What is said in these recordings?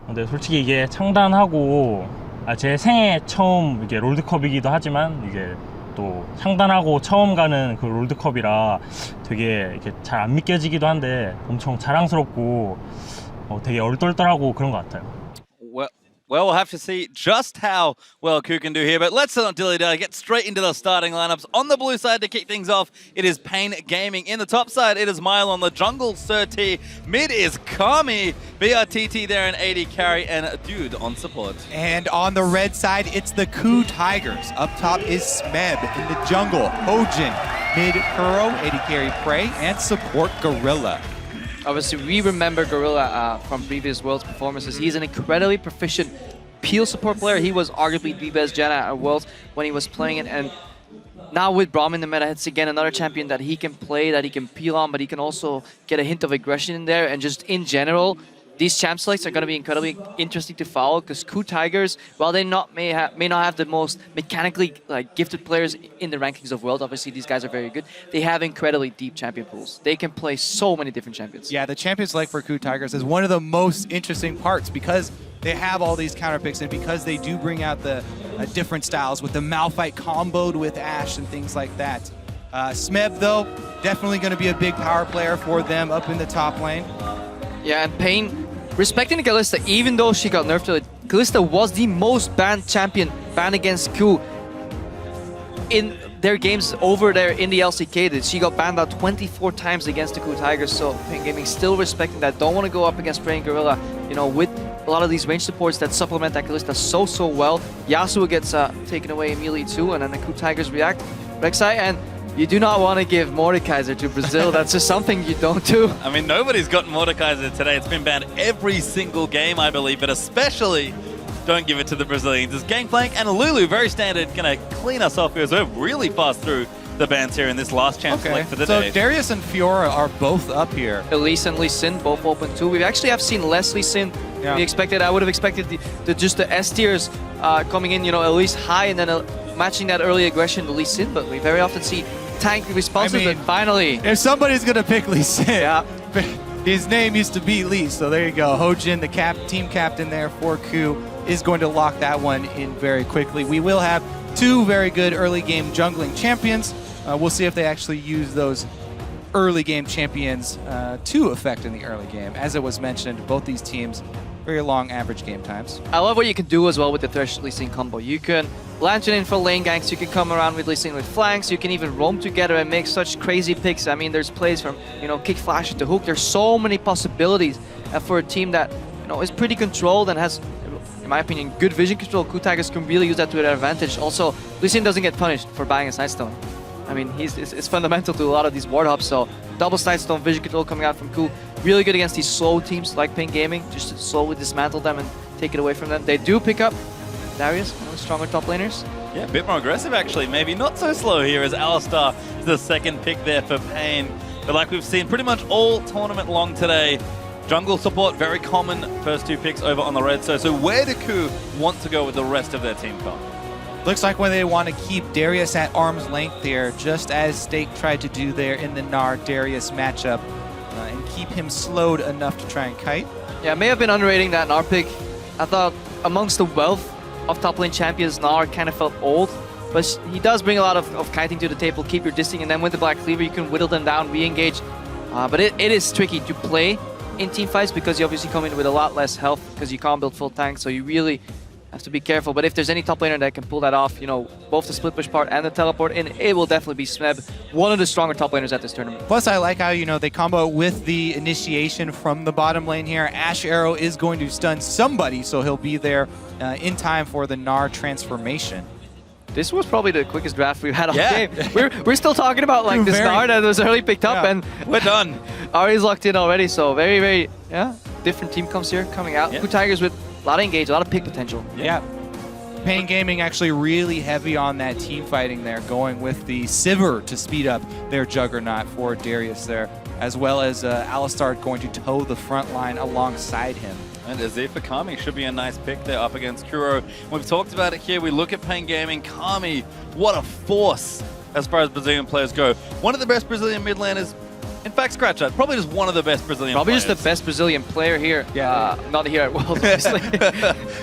근데 솔직히 이게 창단하고 제 생애 처음 이게 롤드컵이기도 하지만 이게 또 창단하고 처음 가는 그 롤드컵이라 되게 이렇게 잘 안 믿겨지기도 한데 엄청 자랑스럽고 되게 얼떨떨하고 그런 것 같아요. Well, we'll have to see just how well KOO can do here. But let's not dilly-dally, get straight into the starting lineups. On the blue side to kick things off, it is Pain Gaming. In the top side, it is Mile on the jungle, Sir T. Mid is Kami, BRTT there in AD carry, and Dude on support. And on the red side, it's the KOO Tigers. Up top is Smeb in the jungle, Hojin, mid Kuro, AD carry Prey, and support Gorilla. Obviously, we remember Gorilla from previous Worlds performances. He's an incredibly proficient peel support player. He was arguably the best Janna at Worlds when he was playing it. And now with Braum in the meta, it's again another champion that he can play, that he can peel on, but he can also get a hint of aggression in there. And just in general, these champ selects are going to be incredibly interesting to follow because KOO Tigers, while they may not have the most mechanically gifted players in the rankings of World, obviously these guys are very good, they have incredibly deep champion pools. They can play so many different champions. Yeah, the champion select for KOO Tigers is one of the most interesting parts because they have all these counter picks and because they do bring out the different styles with the Malphite comboed with Ashe and things like that. Smeb, though, definitely going to be a big power player for them up in the top lane. Yeah, and Pain, respecting Kalista, even though she got nerfed to it, Kalista was the most banned champion, banned against KOO in their games over there in the LCK. She got banned out 24 times against the KOO Tigers, so Pain Gaming still respecting that. Don't want to go up against Prey and Gorilla, you know, with a lot of these range supports that supplement that Kalista so well. Yasuo gets taken away immediately too, and then the KOO Tigers react. Rek'Sai, and you do not want to give Mordekaiser to Brazil. That's just something you don't do. I mean, nobody's gotten Mordekaiser today. It's been banned every single game, I believe, but especially don't give it to the Brazilians. It's Gangplank and Lulu, very standard, going to clean us off because we're really fast through the bans here in this last chance select for the day. So Darius and Fiora are both up here. Elise and Lee Sin both open too. We actually have seen less Lee Sin. Yeah. I would have expected just the S tiers coming in, you know, Elise high and then matching that early aggression to Lee Sin, but we very often see tank responses, but finally. If somebody's going to pick Lee Sin, yeah. His name used to be Lee, so there you go. Hojin, the team captain there for KOO, is going to lock that one in very quickly. We will have two very good early game jungling champions. We'll see if they actually use those early game champions to effect in the early game. As it was mentioned, both these teams, very long average game times. I love what you can do as well with the Thresh Lee Sin combo. You can Lantern in for lane ganks, you can come around with Lee Sin with flanks, you can even roam together and make such crazy picks. I mean, there's plays from, you know, kick flash to hook. There's so many possibilities for a team that, you know, is pretty controlled and has, in my opinion, good vision control. KOO Tigers can really use that to their advantage. Also, Lee Sin doesn't get punished for buying a Sightstone. I mean, it's fundamental to a lot of these ward hops, so double Sightstone vision control coming out from KOO. Really good against these slow teams like Pain Gaming, just to slowly dismantle them and take it away from them. They do pick up Darius, one of the stronger top laners. Yeah, a bit more aggressive actually, maybe not so slow here as Alistar is the second pick there for Pain. But like we've seen pretty much all tournament long today, jungle support, very common first two picks over on the red. So where do KOO want to go with the rest of their team comp? Looks like when they want to keep Darius at arm's length there, just as Stake tried to do there in the Gnar-Darius matchup, and keep him slowed enough to try and kite. Yeah, I may have been underrating that Gnar pick. I thought amongst the wealth of top lane champions, Gnar kind of felt old, but he does bring a lot of kiting to the table, keep your distance, and then with the Black Cleaver you can whittle them down, re-engage. But it is tricky to play in team fights because you obviously come in with a lot less health because you can't build full tanks, so you really have to be careful. But if there's any top laner that can pull that off, you know, both the split push part and the teleport in, it will definitely be Smeb, one of the stronger top laners at this tournament. Plus, I like how, you know, they combo with the initiation from the bottom lane here. Ashe Arrow is going to stun somebody, so he'll be there in time for the Gnar transformation. This was probably the quickest draft we've had all game. We're still talking about like this Gnar that was early picked up, and we're done. Ari's locked in already, so very different team comes here coming out. KOO Tigers with a lot of engage, a lot of pick potential. Yeah. Pain Gaming actually really heavy on that team fighting there, going with the Sivir to speed up their Juggernaut for Darius there, as well as Alistar going to toe the front line alongside him. And Azir for Kami should be a nice pick there up against Kuro. We've talked about it here. We look at Pain Gaming. Kami, what a force as far as Brazilian players go. One of the best Brazilian mid laners In fact, scratch that. Probably just one of the best Brazilian Probably players. just the best Brazilian player here. Yeah. Not here at Worlds, obviously.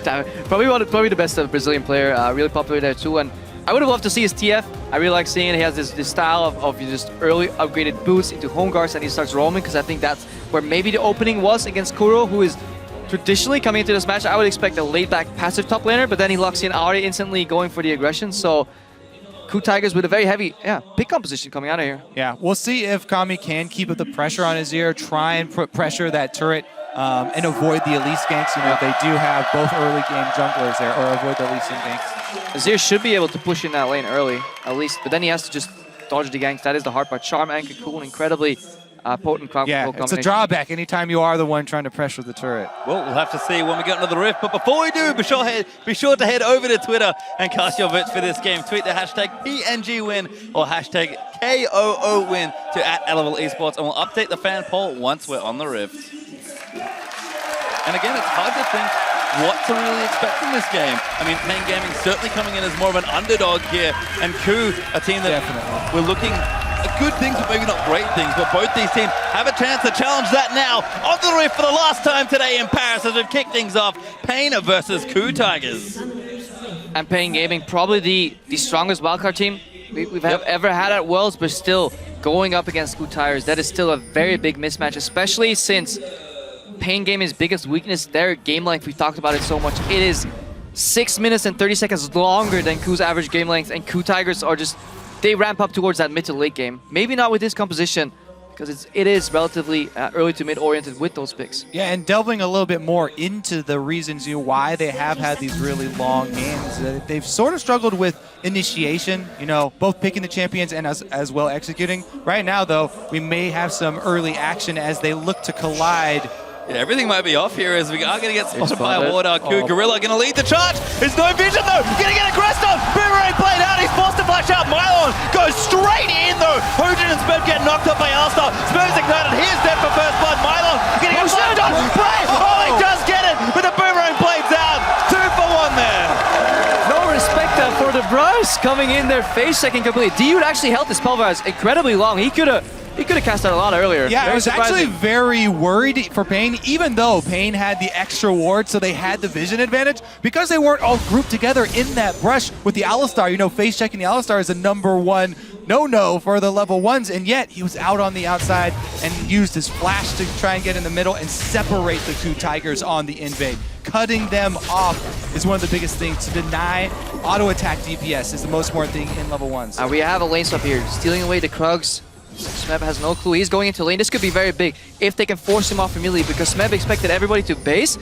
Damn it. Probably the best Brazilian player. Really popular there too. And I would have loved to see his TF. I really like seeing it. He has this style of just early upgraded boots into home guards and he starts roaming because I think that's where maybe the opening was against Kuro, who is traditionally coming into this match. I would expect a laid-back passive top laner, but then he locks in Ahri instantly going for the aggression. So KOO Tigers with a very heavy pick composition coming out of here. Yeah, we'll see if Kami can keep up the pressure on his ear, try and put pressure that turret and avoid the Elise ganks. You know, they do have both early game junglers there, or avoid the Elise ganks. Azir should be able to push in that lane early, at least, but then he has to just dodge the ganks. That is the hard part. Charm and Cocoon, incredibly potent crowd control Yeah, it's a combination. drawback anytime you are the one trying to pressure the turret. Well, we'll have to see when we get into the rift. But before we do, be sure to head over to Twitter and cast your votes for this game. Tweet the hashtag PNG win or hashtag KOO win to @Elevel Esports, and we'll update the fan poll once we're on the rift. And again, it's hard to think what to really expect from this game. I mean, Pain Gaming certainly coming in as more of an underdog here, and KOO, a team that Definitely. we're looking at good things, but maybe not great things. But both these teams have a chance to challenge that now on the rift for the last time today in Paris as we kick things off. Pain versus KOO Tigers. And Pain Gaming, probably the strongest wildcard team we've ever had at Worlds, but still going up against KOO Tigers, that is still a very big mismatch, especially since Pain Gaming's biggest weakness, their game length, we talked about it so much. It is 6 minutes and 30 seconds longer than KOO's average game length, and KOO Tigers are just, they ramp up towards that mid to late game. Maybe not with this composition, because it is relatively early to mid oriented with those picks. Yeah, and delving a little bit more into the reasons why they have had these really long games. They've sort of struggled with initiation, you know, both picking the champions and as well executing. Right now, though, we may have some early action as they look to collide. Yeah, everything might be off here as we are going to get spotted by spotted. a ward. KOO Gorilla going to lead the charge. There's no vision though. Going to get aggressed on. Boomerang played out. He's forced to flash out. Mylon goes straight in though. Hojin and Smurf get knocked up by Alstar. Smurf's ignited. He is dead for first blood. Mylon going to get flashed on. Play. Oh, he does get it. But the boomerang blades out. 2 for 1 there. No respect for the Brush coming in there, face checking completely. Dude actually held the spellbars incredibly long. He could have cast that a lot earlier. Yeah, Very I was actually surprising. very worried for Pain, even though Pain had the extra ward, so they had the vision advantage. Because they weren't all grouped together in that brush with the Alistar, you know, face checking the Alistar is a #1 no-no for the level 1s, and yet he was out on the outside and used his flash to try and get in the middle and separate the KOO Tigers on the invade. Cutting them off is one of the biggest things. To deny auto-attack DPS is the most important thing in level 1s. We have a lane swap here, stealing away the Krugs. Smeb has no clue. He's going into lane. This could be very big if they can force him off immediately, because Smeb expected everybody to base.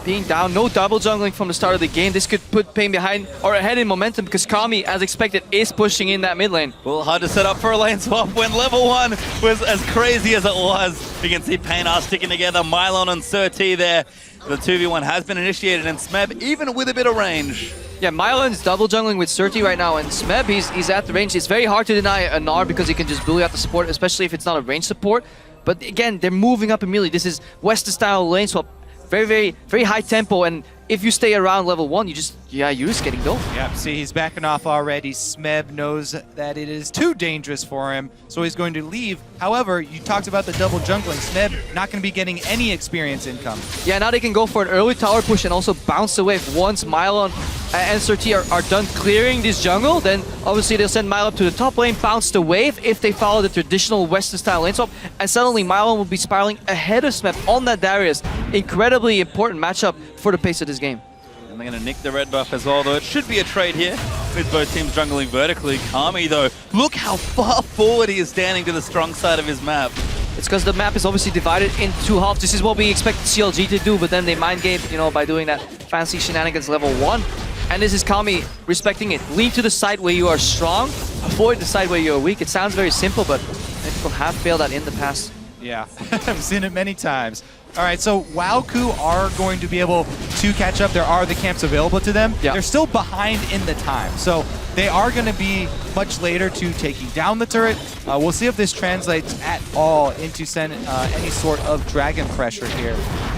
Being down, no double jungling from the start of the game. This could put Pain behind or ahead in momentum, because Kami, as expected, is pushing in that mid lane. Well, hard to set up for a lane swap when level 1 was as crazy as it was. You can see Pain are sticking together. Mylon and Sir T there. The 2v1 has been initiated, and Smeb, even with a bit of range. Yeah, Mylon's double jungling with Surti right now, and Smeb, he's at the range. It's very hard to deny a Gnar because he can just bully out the support, especially if it's not a range support. But again, they're moving up immediately. This is Western style lane swap. Very high tempo, and if you stay around level 1, you're just getting dove. Yep, see, he's backing off already. Smeb knows that it is too dangerous for him, so he's going to leave. However, you talked about the double jungling. Smeb not going to be getting any experience income. Yeah, now they can go for an early tower push and also bounce the wave. Once Mylon and Sir T are done clearing this jungle, then obviously they'll send Mylon to the top lane, bounce the wave if they follow the traditional Western style lane swap, and suddenly Mylon will be spiraling ahead of Smeb on that Darius. Incredibly important matchup for the pace of this game. And they're going to nick the red buff as well, though it should be a trade here with both teams jungling vertically. Kami, though, look how far forward he is standing to the strong side of his map. It's because the map is obviously divided in 2 halves. This is what we expect CLG to do, but then they mind game, you know, by doing that fancy shenanigans level 1. And this is Kami respecting it. Lean to the side where you are strong, avoid the side where you are weak. It sounds very simple, but people have failed that in the past. Yeah, I've seen it many times. All right, so while KOO are going to be able to catch up, there are the camps available to them. Yeah. They're still behind in the time, so they are going to be much later to taking down the turret. We'll see if this translates at all into any sort of dragon pressure here.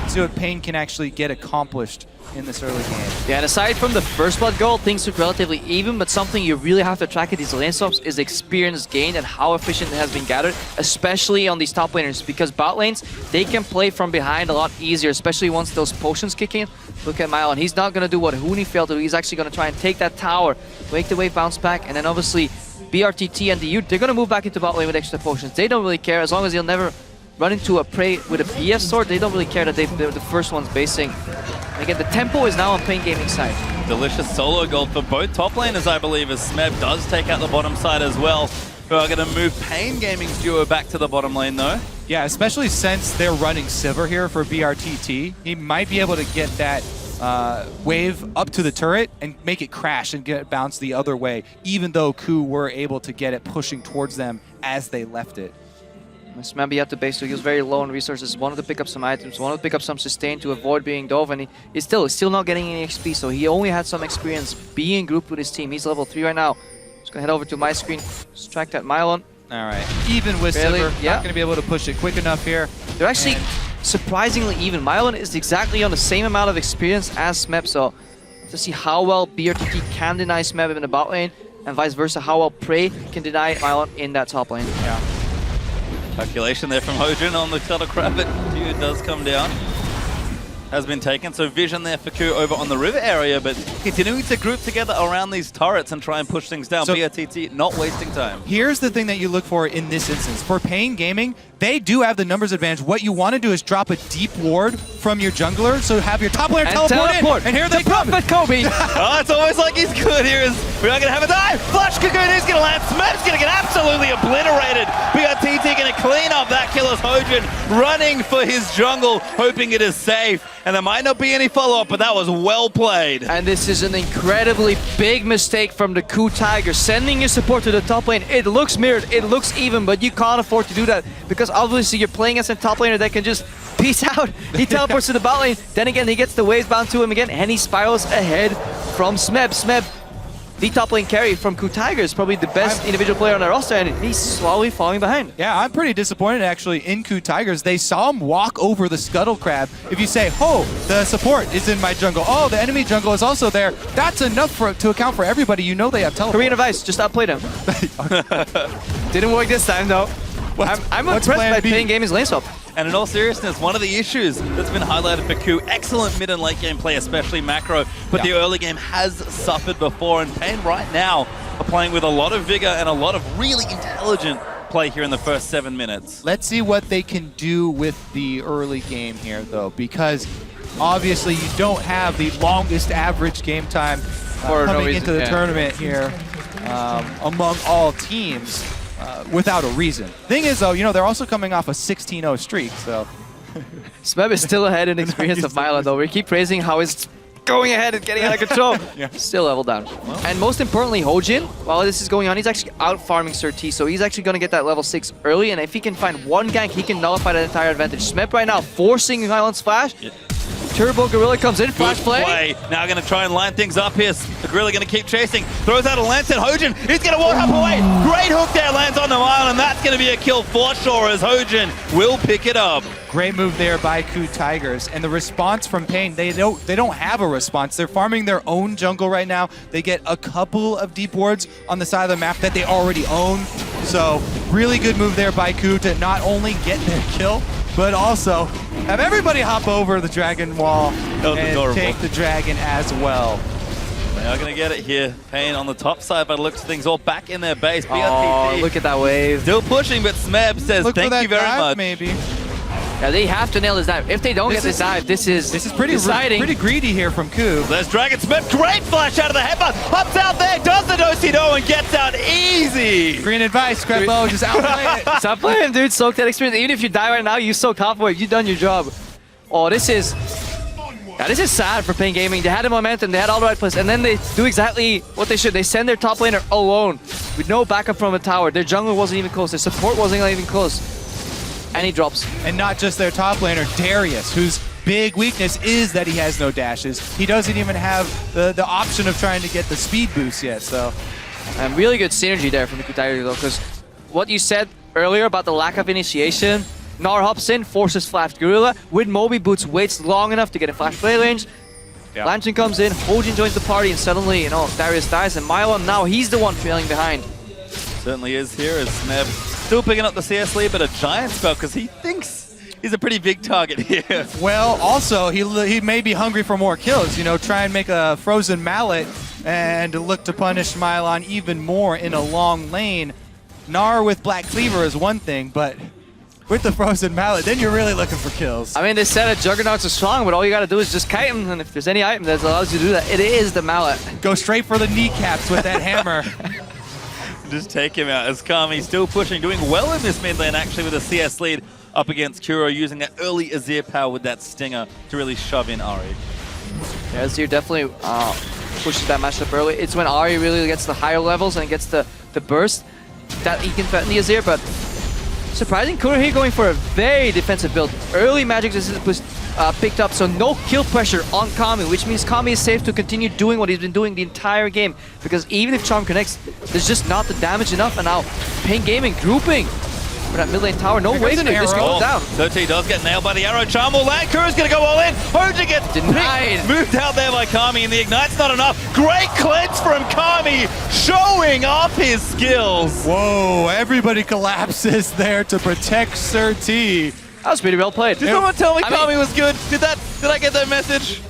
see what Pain can actually get accomplished in this early game. Yeah, and aside from the first blood goal, things look relatively even, but something you really have to track at these lane swaps is experience gained and how efficient it has been gathered, especially on these top laners, because bot lanes, they can play from behind a lot easier, especially once those potions kick in. Look at Mylon, he's not going to do what Huni failed to do, he's actually going to try and take that tower, make the wave bounce back, and then obviously BRTT and DU, they're going to move back into bot lane with extra potions. They don't really care, as long as they'll never run into a prey with a BF sword, they don't really care that they're the first ones basing. Again, the tempo is now on Pain Gaming side. Delicious solo gold for both top laners, I believe, as Smeb does take out the bottom side as well. We are going to move Pain Gaming's duo back to the bottom lane, though. Yeah, especially since they're running Sivir here for BRTT. He might be able to get that wave up to the turret and make it crash and get it bounced the other way, even though KOO were able to get it pushing towards them as they left it. Smebby at the base, so he was very low on resources, wanted to pick up some items, wanted to pick up some sustain to avoid being dove, and he's still not getting any XP, so he only had some experience being grouped with his team. He's level 3 right now. Just gonna head over to my screen, distract that Mylon. All right, even with Really? Sivir, Yeah. not going to be able to push it quick enough here. They're actually surprisingly even. Mylon is exactly on the same amount of experience as Smeb, so to see how well BRTT can deny Smeb in the bot lane, and vice versa, how well Prey can deny Mylon in that top lane. Yeah. Calculation there from Hojin on the Cutter Crab, but dude does come down. Has been taken, so vision there for KOO over on the river area, but continuing to group together around these turrets and try and push things down. So- BRTT not wasting time. Here's the thing that you look for in this instance. For Pain Gaming, they do have the numbers advantage. What you want to do is drop a deep ward from your jungler, so have your top laner teleport in. And here they come. Prophet Kobe! Oh, it's almost like he's good here. We're not going to have a dive. Flash Cocoon is going to land. Smeb's going to get absolutely obliterated. BRTT going to clean up that killer's Hojin, running for his jungle, hoping it is safe. And there might not be any follow-up, but that was well played. And this is an incredibly big mistake from the KOO Tigers, sending your support to the top lane. It looks mirrored, it looks even, but you can't afford to do that because obviously you're playing as a top laner that can just peace out. He teleports to the bot lane, then again he gets the waves bound to him again, and he spirals ahead from Smeb. Smeb, the top lane carry from KOO Tigers, probably the best individual player on their roster, and he's slowly falling behind. Yeah, I'm pretty disappointed actually in KOO Tigers. They saw him walk over the Scuttle Crab. If you say, oh, the support is in my jungle, oh, the enemy jungle is also there, that's enough to account for everybody. You know they have teleport. Korean advice, just outplayed him. Didn't work this time though. I'm what's impressed plan by B? Pain Gaming's lane swap. And in all seriousness, one of the issues that's been highlighted for KOO, excellent mid and late game play, especially macro, but the early game has suffered before, and Pain right now are playing with a lot of vigor and a lot of really intelligent play here in the first 7 minutes. Let's see what they can do with the early game here, though, because obviously you don't have the longest average game time For no coming reason, into the yeah. tournament here among all teams without a reason. Thing is, though, you know, they're also coming off a 16-0 streak, so... Smeb is still ahead in experience of Mylon though. We keep praising how he's going ahead and getting out of control. Still level down. And most importantly, Hojin, while this is going on, he's actually out farming Sir T, so he's actually going to get that level 6 early, and if he can find one gank, he can nullify that entire advantage. Smeb right now forcing Mylon's flash. Turbo Gorilla comes in, flash Good play. Now going to try and line things up here. The Gorilla going to keep chasing. Throws out a lance at Hojin. He's going to walk up away. Great hook there, lands on the mile, and that's going to be a kill for sure as Hojin will pick it up. Great move there by KOO Tigers, and the response from Pain, they don't have a response. They're farming their own jungle right now. They get a couple of deep wards on the side of the map that they already own. So really good move there by KOO to not only get their kill, but also have everybody hop over the dragon wall and adorable. take the dragon as well. They are going to get it here. Pain on the top side by the looks of things, all back in their base. Oh, BRTT look at that wave. still pushing, but Smeb says Look for thank that you very dive, much. maybe. Yeah, they have to nail this dive. If they don't This get this is- dive, this is deciding. pretty greedy here from KOO. There's Dragon Smith, great flash out of the headbutt, hops out there, does the do-si-do and gets out easy. Green advice, Scrapbo, just outplay it. Stop playing, dude. Soak that experience. Even if you die right now, you soak half wave. You've done your job. Oh, this is sad for Pain Gaming. They had the momentum, they had all the right plays, and then they do exactly what they should. They send their top laner alone with no backup from a tower. Their jungle wasn't even close. Their support wasn't even close. And he drops. And not just their top laner, Darius, whose big weakness is that he has no dashes. He doesn't even have the option of trying to get the speed boost yet, so... And really good synergy there from the KOO Tigers though, because what you said earlier about the lack of initiation, Gnar hops in, forces Flash Gorilla. With Moby Boots, waits long enough to get a Flash play range. Yeah. Lantern comes in, Hojin joins the party, and suddenly, you know, Darius dies, and Mylon now, he's the one trailing behind. Certainly is here as Smeb still picking up the CS lead, but a giant spell because he thinks he's a pretty big target here. Well, also, he may be hungry for more kills. You know, try and make a frozen mallet and look to punish Mylon even more in a long lane. Gnar with Black Cleaver is one thing, but with the frozen mallet, then you're really looking for kills. I mean, they said that Juggernauts are strong, but all you gotta do is just kite him, and if there's any item that allows you to do that, it is the mallet. Go straight for the kneecaps with that hammer. Just take him out as Kami still pushing, doing well in this mid lane actually with a CS lead up against Kuro, using that early Azir power with that stinger to really shove in Ari. Yeah, Azir definitely pushes that matchup early. It's when Ari really gets the higher levels and gets the burst that he can threaten the Azir, but surprising Kuro here going for a very defensive build. Early magic resistance was picked up, so no kill pressure on Kami, which means Kami is safe to continue doing what he's been doing the entire game, because even if Charm connects, there's just not the damage enough, and now Pain Gaming grouping for that mid lane tower. No way that this can go down. 30 does get nailed by the arrow. Charm will land. Kuro's gonna go all in. Hojin gets Denied. picked, moved out there by Kami, and the Ignite's not enough. Great cleanse from Kami, showing off his skills. Whoa, everybody collapses there to protect Sir T. That was pretty well played. Did someone tell me I mean- Kami was good? Did I get that message?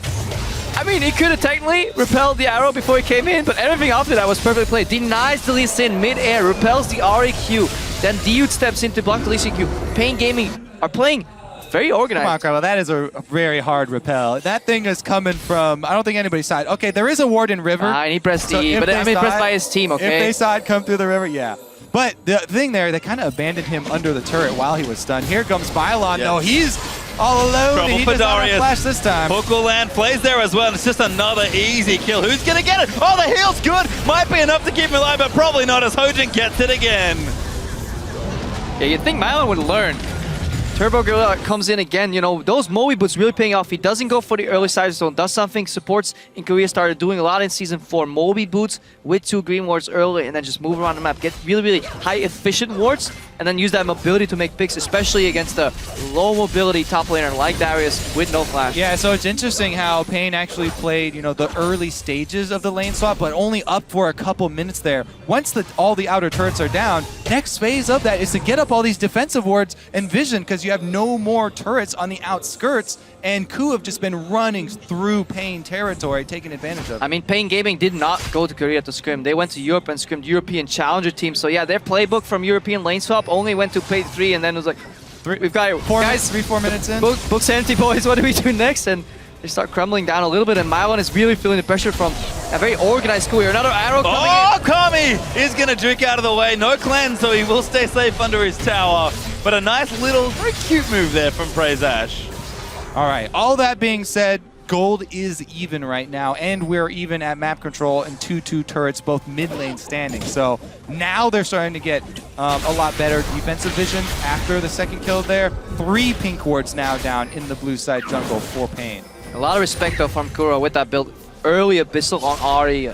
I mean, he could have technically repelled the arrow before he came in, but everything after that was perfectly played. Denies the Lee Sin mid-air, repels the REQ, then Dude steps in to block the Lee Sin Q. Pain Gaming are playing very organized. Come on, Carlo, that is a very hard repel. That thing is coming from, I don't think anybody's side. Okay, there is a ward in river. And he pressed So E, if but they I mean, saw pressed it- by his team, If okay? they saw it come through the river, yeah. But the thing there, they kind of abandoned him under the turret while he was stunned. Here comes Bylon, though. He's all alone. Trouble He for does not have Darius. flash this time. Hook will land, plays there as well, and it's just another easy kill. Who's gonna get it? Oh, the heal's good. Might be enough to keep him alive, but probably not as Hojin gets it again. Yeah, you'd think Mylon would learn. Turbo Gorilla comes in again, you know, those Moe boots really paying off. He doesn't go for the early side zone, does something supports in Korea started doing a lot in Season 4. Moby boots with 2 green wards early and then just move around the map, get really, really high efficient wards and then use that mobility to make picks, especially against a low mobility top laner like Darius with no flash. Yeah, so it's interesting how Pain actually played, you know, the early stages of the lane swap, but only up for a couple minutes there. Once all the outer turrets are down, next phase of that is to get up all these defensive wards and vision, because you have no more turrets on the outskirts, and KOO have just been running through Pain territory, taking advantage of it. I mean, Pain Gaming did not go to Korea to scrim. They went to Europe and scrimmed European Challenger teams. So yeah, their playbook from European lane swap only went to Play 3 and then it was like, we've got it. Guys, 3-4 minutes in. book sanity, boys. What do we do next? And they start crumbling down a little bit, and Mylon is really feeling the pressure from a very organized KOO here. Another arrow coming in. Oh, Kami is going to juke out of the way. No cleanse, so he will stay safe under his tower. But a nice little, very cute move there from Praise Ash. All right, all that being said, gold is even right now, and we're even at map control and 2-2 turrets, both mid lane standing. So now they're starting to get a lot better defensive vision after the second kill there. 3 pink wards now down in the blue side jungle for Pain. A lot of respect though from Kuro with that build. Early Abyssal on Ahri.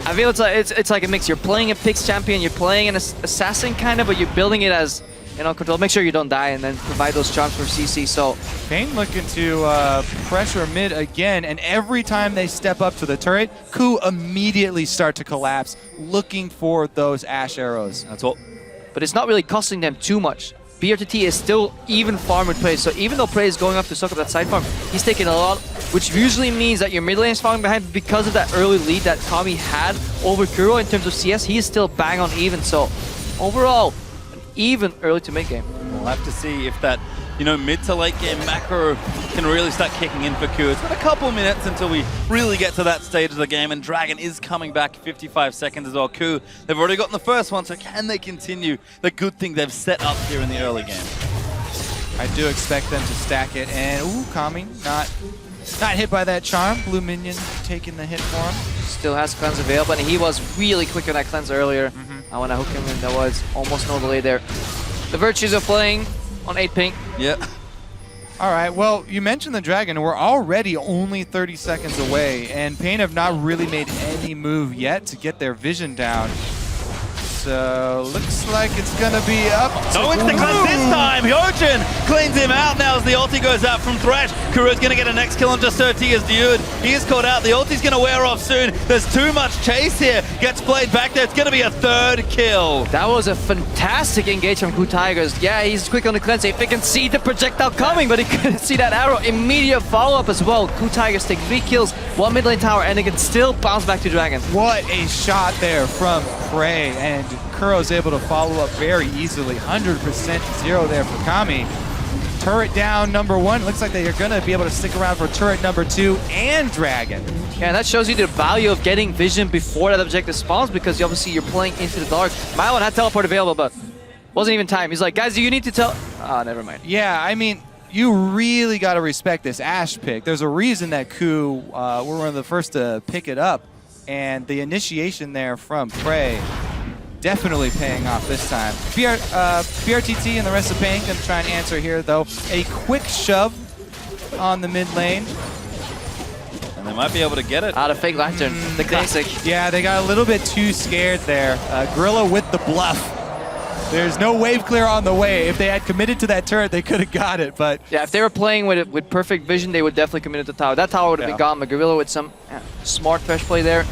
I feel it's like a mix. You're playing a Pix champion, you're playing an assassin kind of, but you're building it as, you know, control. Make sure you don't die and then provide those charms for CC. So Pain looking to pressure mid again, and every time they step up to the turret, KOO immediately start to collapse, looking for those Ash arrows. That's all. but it's not really costing them too much. BRTT is still even farm with Prey, so even though Prey is going up to suck up that side farm, he's taking a lot, which usually means that your mid lane is falling behind. Because of that early lead that Kami had over Kuro in terms of CS, he is still bang on even. So overall, an even early to mid game. We'll have to see if that, you know, mid to late game macro can really start kicking in for KOO. It's got a couple minutes until we really get to that stage of the game, and Dragon is coming back 55 seconds as well. KOO, they've already gotten the first one, so can they continue the good thing they've set up here in the early game? I do expect them to stack it, and ooh, Kami not hit by that charm. Blue minion taking the hit for him. Still has cleanse available, and he was really quick on that cleanse earlier. When I hooked him in, there was almost no delay there. The Virtues are playing on 8 pink. Yeah. All right, well, you mentioned the Dragon. We're already only 30 seconds away, and Pain have not really made any move yet to get their vision down. So looks like it's gonna be up. No instant cleanse this time. Hyojin cleans him out now as the ulti goes out from Thresh. Kuro's gonna get a next kill on just 30 as Dude. He is caught out. The ulti's gonna wear off soon. There's too much chase here. Gets played back there. It's gonna be a third kill. That was a fantastic engage from KOO Tigers. Yeah, he's quick on the cleanse. If he can see the projectile coming, but he couldn't see that arrow. Immediate follow-up as well. KOO Tigers take 3 kills, 1 mid lane tower, and they can still bounce back to Dragon. What a shot there from Prey, and Kuro's able to follow up very easily. 100% zero there for Kami. Turret down number 1. Looks like they are going to be able to stick around for turret number 2 and Dragon. Yeah, and that shows you the value of getting vision before that objective spawns, because obviously you're playing into the dark. Mylon had teleport available, but wasn't even time. He's like, guys, do you need to tell? Ah, never mind. Yeah, I mean, you really got to respect this Ashe pick. There's a reason that KOO were one of the first to pick it up, and the initiation there from Prey definitely paying off this time. BRTT and the rest of Pain gonna try and answer here, though. A quick shove on the mid lane. And they might be able to get it. Out of fake lantern, the classic. Yeah, they got a little bit too scared there. Gorilla with the bluff. There's no wave clear on the way. If they had committed to that turret, they could have got it, but... Yeah, if they were playing with perfect vision, they would definitely commit to the tower. That tower would have been gone, but Gorilla with some smart Thresh play there.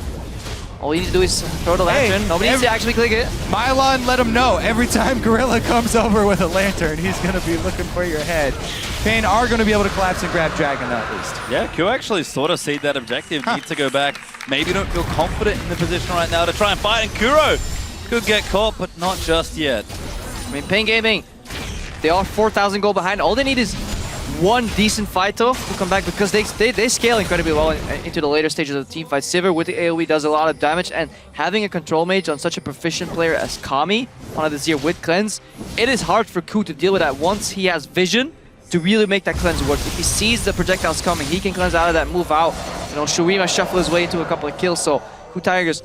All you need to do is throw the lantern. Nobody needs to actually click it. Mylon let him know every time Gorilla comes over with a lantern, he's going to be looking for your head. Pain are going to be able to collapse and grab Dragon at least. Yeah, KOO actually sort of see that objective. Need to go back. Maybe don't feel confident in the position right now to try and fight. And Kuro could get caught, but not just yet. I mean, Pain Gaming, they are 4,000 gold behind. All they need is one decent fight though to come back, because they scale incredibly well into the later stages of the team fight. Sivir with the AoE does a lot of damage, and having a control mage on such a proficient player as Kami, one of the Zir with cleanse, it is hard for KOO to deal with that once he has vision to really make that cleanse work. If he sees the projectiles coming, he can cleanse out of that, move out. You know, Shurima shuffle his way into a couple of kills, so KOO Tigers,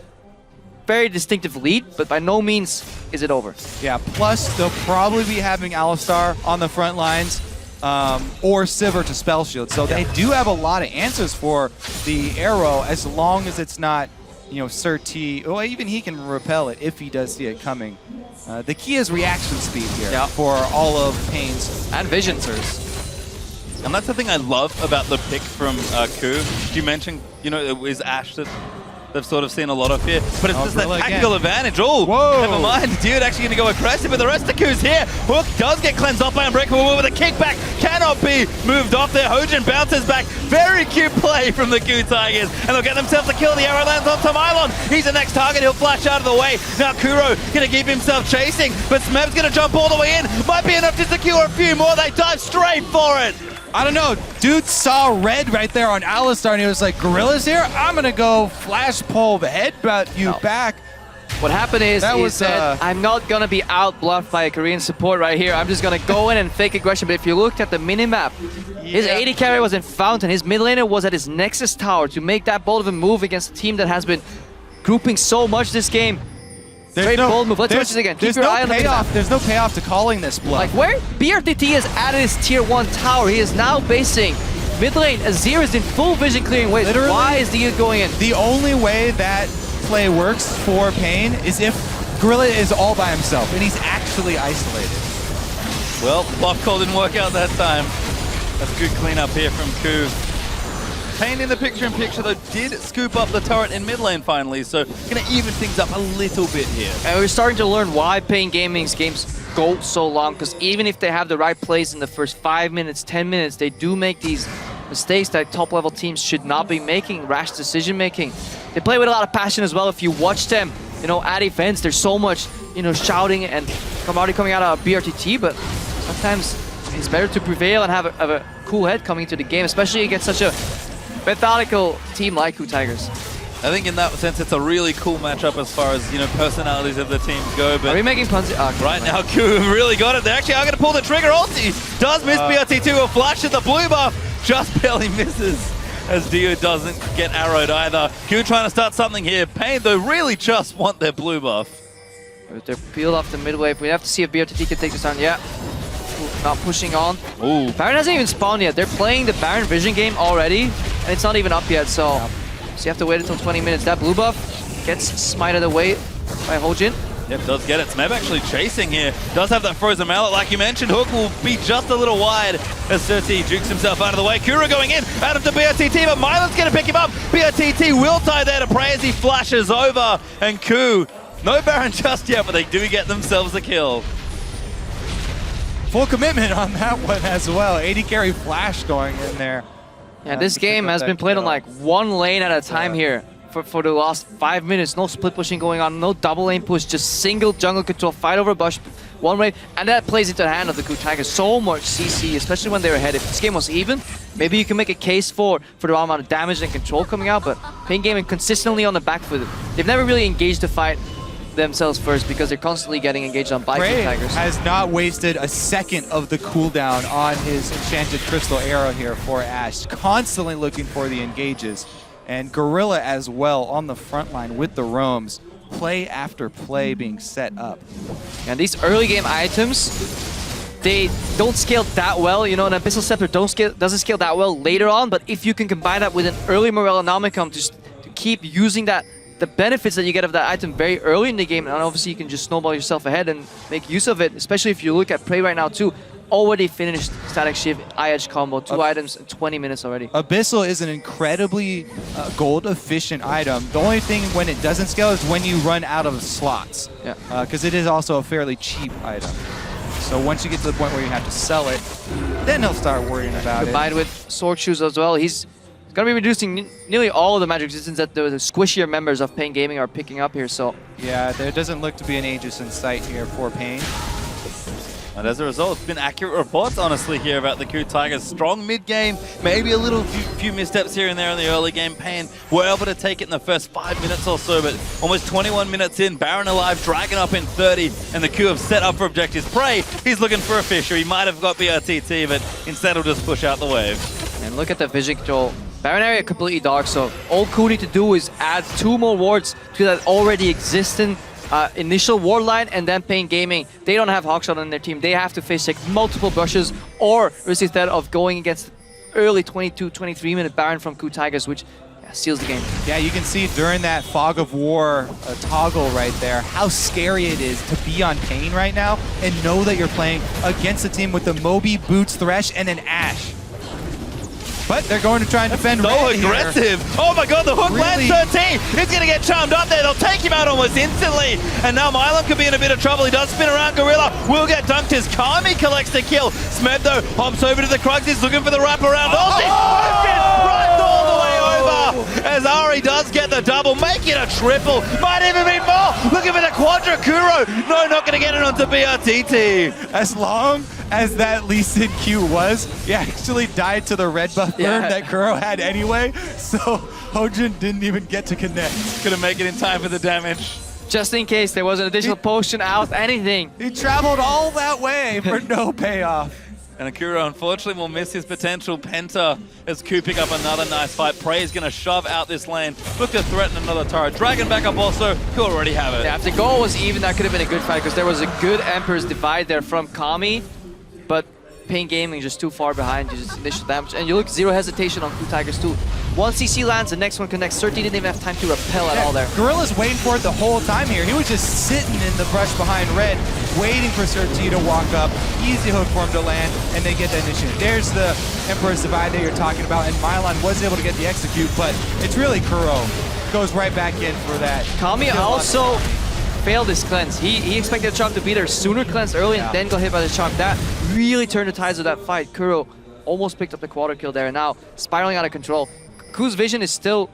very distinctive lead, but by no means is it over. Yeah, plus they'll probably be having Alistar on the front lines, or Sivir to spell shield. So they do have a lot of answers for the arrow, as long as it's not, you know, Sir T. Well, even he can repel it if he does see it coming. The key is reaction speed here for all of Pain's and vision. And that's the thing I love about the pick from KOO. You mentioned, you know, it was Ashe that they've sort of seen a lot of here, but it's just that tactical advantage. Oh, whoa! Never mind. Dude actually going to go aggressive, but the rest of KOO's here. Hook does get cleansed off by Unbreakable with a kickback. Cannot be moved off there. Hyojin bounces back. Very cute play from the KOO Tigers, and they'll get themselves a kill. The arrow lands on Mylon. He's the next target. He'll flash out of the way. Now Kuro going to keep himself chasing, but Smeb's going to jump all the way in. Might be enough to secure a few more. They dive straight for it. I don't know, dude saw red right there on Alistar and he was like, Gorilla's here? I'm gonna go flash pull the headbutt you back. What happened is he said, I'm not gonna be out-bluffed by a Korean support right here. I'm just gonna go in and fake aggression. But if you looked at the minimap, his AD carry was in Fountain. His mid laner was at his Nexus tower to make that bold of a move against a team that has been grouping so much this game. Great bold move. Let's watch this again. Keep your eye on the minimap. There's no payoff to calling this bluff. Like where BRTT has added his tier 1 tower, he is now basing mid lane. Azir is in full vision clearing ways. Literally, why is the going in? The only way that play works for Pain is if Gorilla is all by himself and he's actually isolated. Well, bluff call didn't work out that time. That's good cleanup here from KOO. Pain in the picture-in-picture, though, did scoop up the turret in mid lane finally, so gonna even things up a little bit here. And we're starting to learn why Pain Gaming's games go so long, because even if they have the right plays in the first 5 minutes, 10 minutes, they do make these mistakes that top-level teams should not be making, rash decision-making. They play with a lot of passion as well. If you watch them, you know, at events, there's so much, you know, shouting and camaraderie coming out of BRTT, but sometimes it's better to prevail and have a cool head coming into the game, especially against such a methodical team like KOO Tigers. I think in that sense it's a really cool matchup as far as, you know, personalities of the teams go. But are we making puns? Right now, KOO have really got it. They actually are going to pull the trigger. Ulti does miss BRT2. A flash at the blue buff just barely misses as Dio doesn't get arrowed either. KOO trying to start something here. Pain, though, really just want their blue buff. They're peeled off the mid wave. We have to see if BRTT can take this down. Yeah. Not pushing on. Ooh. Baron hasn't even spawned yet. They're playing the Baron vision game already, and it's not even up yet, so you have to wait until 20 minutes. That blue buff gets smited away by Hyojin. Yep, does get it. Smeb actually chasing here. Does have that frozen mallet. Like you mentioned, Hook will be just a little wide as Surti jukes himself out of the way. Kuro going in, out of the BRTT, but Milan's going to pick him up. BRTT will tie there to Prey as he flashes over. And KOO, no Baron just yet, but they do get themselves a kill. Full commitment on that one as well. 80 carry flash going in there. Yeah, this game has been played on like one lane at a time here for the last 5 minutes. No split pushing going on, no double lane push, just single jungle control, fight over bush, one way, and that plays into the hand of the KOO Tigers. So much CC, especially when they're ahead. If this game was even, maybe you can make a case for the amount of damage and control coming out, but Pain Gaming consistently on the back foot. They've never really engaged the fight themselves first because they're constantly getting engaged on by KOO Tigers. Has not wasted a second of the cooldown on his enchanted crystal arrow here for Ash. Constantly looking for the engages. And Gorilla as well on the front line with the roams. Play after play being set up. And these early game items, they don't scale that well. You know, an Abyssal Scepter doesn't scale that well later on, but if you can combine that with an early Morellonomicon to keep using that, the benefits that you get of that item very early in the game, and obviously you can just snowball yourself ahead and make use of it, especially if you look at Prey right now too. Already finished Static Shift, I-Edge combo, 2 items in 20 minutes already. Abyssal is an incredibly gold efficient item. The only thing when it doesn't scale is when you run out of slots. Yeah. Because it is also a fairly cheap item. So once you get to the point where you have to sell it, then he'll start worrying about it. Combined with Sword Shoes as well, he's going to be reducing nearly all of the magic resistance that the squishier members of Pain Gaming are picking up here. So yeah, there doesn't look to be an Aegis in sight here for Pain. And as a result, it's been accurate reports, honestly, here about the KOO Tigers. Strong mid-game, maybe a little few missteps here and there in the early game. Pain were able to take it in the first 5 minutes or so, but almost 21 minutes in, Baron alive, Dragon up in 30, and the KOO have set up for objectives. Prey, he's looking for a Fisher. He might have got BRTT, but instead he'll just push out the wave. And look at the vision control. Baron area completely dark, so all KOO need to do is add 2 more wards to that already existing initial ward line, and then Pain Gaming, they don't have Hawkshot on their team. They have to face check multiple brushes or risk instead of going against early 22, 23 minute Baron from KOO Tigers, which seals the game. Yeah, you can see during that Fog of War toggle right there how scary it is to be on Pain right now and know that you're playing against a team with the Moby, Boots, Thresh, and an Ashe. But they're going to try and defend so aggressive. Oh my god, the hook lands 13. He's going to get charmed up there. They'll take him out almost instantly. And now Milan could be in a bit of trouble. He does spin around. Gorilla will get dunked as Kami collects the kill. Smeb, though, hops over to the Krugs. He's looking for the wraparound. Runs all the way over as Ari does get the double. Make it a triple. Might even be more. Looking for the Quadra Kuro. No, not going to get it onto BRTT. As long as that Lee Sin Q was, he actually died to the red buff burn that Kuro had anyway, so Hojin didn't even get to connect. Couldn't make it in time for the damage. Just in case there was an additional potion out, anything. He traveled all that way for no payoff. And Akuro, unfortunately, will miss his potential Penta as KOO pick up another nice fight. Prey is going to shove out this lane. Look to threaten another turret. Dragon back up also. KOO already have it. Yeah, if the goal was even, that could have been a good fight because there was a good Emperor's Divide there from Kami. But Pain Gaming just too far behind, just initial damage. And you look, zero hesitation on KOO Tigers too. One CC lands, the next one connects. 13 didn't even have time to repel at all there. Gorilla's waiting for it the whole time here. He was just sitting in the brush behind red, waiting for Surti to walk up. Easy hook for him to land, and they get the initiative. There's the Emperor's Divide that you're talking about, and Milan was able to get the execute, but it's really Kuro. Goes right back in for that. Kami also failed his cleanse. He expected the charm to be there sooner, cleanse early, and then got hit by the charm. That really turned the tides of that fight. Kuro almost picked up the quarter kill there, and now spiraling out of control. KOO's vision is still,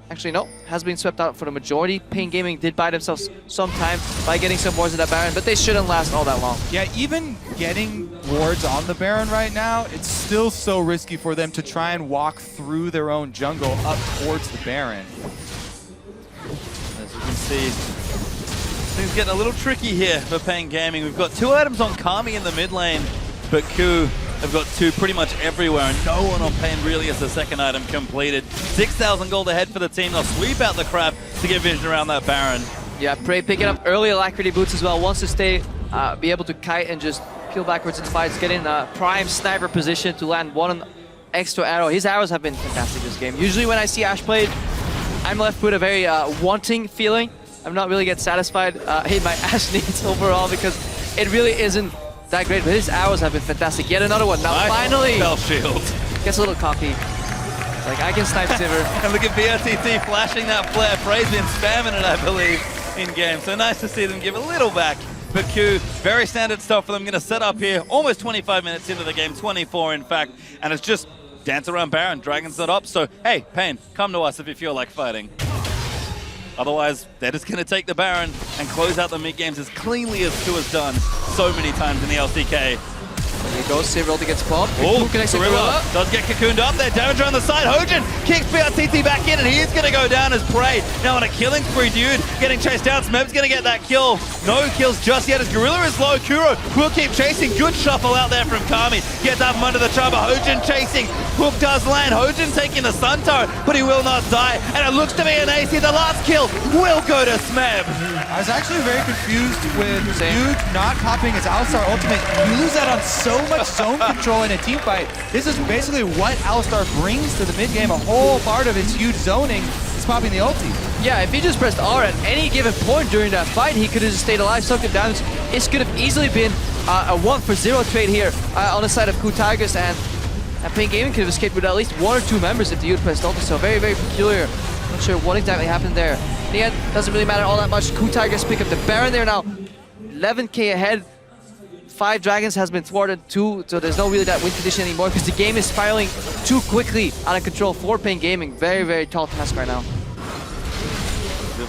actually no, has been swept out for the majority. Pain Gaming did buy themselves some time by getting some wards in that Baron, but they shouldn't last all that long. Yeah, even getting wards on the Baron right now, it's still so risky for them to try and walk through their own jungle up towards the Baron. As you can see, things getting a little tricky here for Pain Gaming. We've got 2 items on Kami in the mid lane, but KOO have got 2 pretty much everywhere, and no one on Pain really has the second item completed. 6,000 gold ahead for the team. They'll sweep out the crab to get vision around that Baron. Yeah, Prey picking up early Alacrity boots as well. Wants to stay, be able to kite and just peel backwards in fights, get in a prime sniper position to land one extra arrow. His arrows have been fantastic this game. Usually when I see Ashe played, I'm left with a very wanting feeling. I'm not really get satisfied in my Ashe needs overall because it really isn't that great. But his arrows have been fantastic. Yet another one. Now Nice finally spell shield. gets a little cocky. Like, I can snipe Sivir. And look at BRTT flashing that flare. Frey's been spamming it, I believe, in game. So nice to see them give a little back. But KOO, very standard stuff for them. Going to set up here, almost 25 minutes into the game, 24 in fact. And it's just dance around Baron. Dragon's not up, so hey, Pain, come to us if you feel like fighting. Otherwise, they're just going to take the Baron and close out the mid-games as cleanly as KOO has done so many times in the LCK. There he goes, Sivir to gets popped. Oh, connects to Gorilla does get cocooned up there. Damage on the side. Hojin kicks BRTT back in, and he is going to go down as prey. Now on a killing spree, dude, getting chased down. Smeb's going to get that kill. No kills just yet as Gorilla is low. Kuro will keep chasing. Good shuffle out there from Kami. Gets up from under the charmer. Hojin chasing. Hook does land. Hojin taking the Sun Turret, but he will not die. And it looks to be an AC. The last kill will go to Smeb. I was actually very confused with Dude not popping his Alistar ultimate. You lose that on so much zone control in a team fight. This is basically what Alistar brings to the mid game. A whole part of his huge zoning is popping the ulti. Yeah, if he just pressed R at any given point during that fight, he could have just stayed alive, sucked it down. This could have easily been a 1-for-0 trade here on the side of KOO Tigers, and PNG Gaming could have escaped with at least 1 or 2 members if the youth pressed ulti. So very, very peculiar. Not sure what exactly happened there. In the end, doesn't really matter all that much. KOO Tigers pick up the Baron there now. 11k ahead. 5 dragons has been thwarted, 2, so there's no really that win condition anymore because the game is spiraling too quickly out of control for PNG Gaming. Very, very tall task right now.